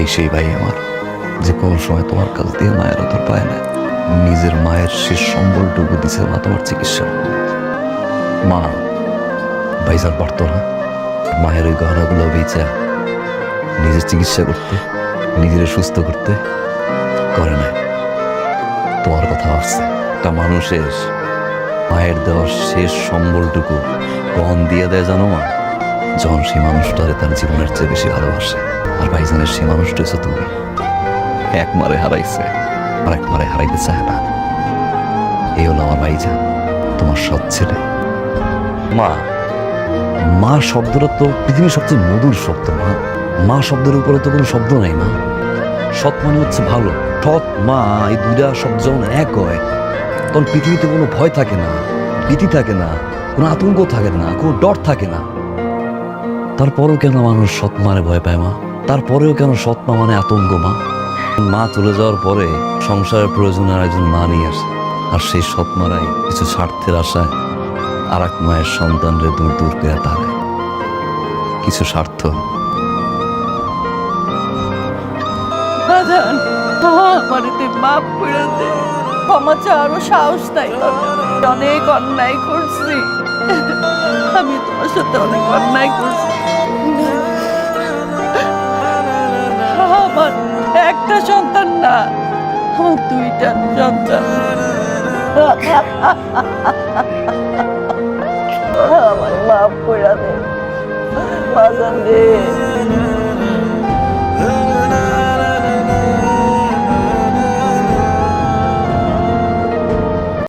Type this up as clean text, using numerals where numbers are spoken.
এই সেই ভাই আমার, যে কোন সময় তোমার কাছ দিয়ে মায়ের আদর পায় না, নিজের মায়ের শেষ সম্বলটুকু দিছে মা তোমার চিকিৎসা। মা ভাইজান পারতো না মায়ের ওই গহনাগুলো বেচা নিজের চিকিৎসা করতে, নিজের সুস্থ করতে? করে না। তোমার কথা ভাবছে একটা মানুষের মায়ের দেওয়ার শেষ সম্বলটুকু কখন দিয়ে দেয় জানো মা? যখন সেই মানুষটারে তার জীবনের চেয়ে বেশি ভালোবাসে। আর ভাইজানের সেই মানুষটা হচ্ছে তুমি। এক মারে হারাইছে আর এক মারে হারাইতে চায় না। এই হলো আমার ভাইজান, তোমার সৎ ছেলে। মা, মা শব্দটা তো পৃথিবীর সবচেয়ে মধুর শব্দ। মা শব্দের উপরে তো কোনো শব্দ নাই। মা সৎ মানে হচ্ছে ভালো। সৎ মা, এই দুইটা শব্দ যখন এক হয় তখন পৃথিবীতে কোনো ভয় থাকে না, ভীতি থাকে না, কোনো আতঙ্ক থাকে না, কোনো ডর থাকে না। তারপরেও কেন মানুষ সৎ মারে ভয় পায় মা? তারপরেও কেন সৎ মা মানে আতঙ্ক? মা মা চলে যাওয়ার পরে সংসারের প্রয়োজনে একজন মা নিয়ে আসে, আর সেই সৎ মারাই কিছু স্বার্থের আশায় আর এক মায়ের সন্তানরে দূর দূর করে তাড়ায়। কিছু স্বার্থ। আমার তুই মাফ করে দে, ক্ষমা চাওয়ারও সাহস নাই। অনেক অন্যায় করছি, আমি তোমার সাথে অনেক অন্যায় করছি। আমার একটা সন্তান না, আমার দুইটা সন্তান। আমার মাফ করে দে বাজান রে।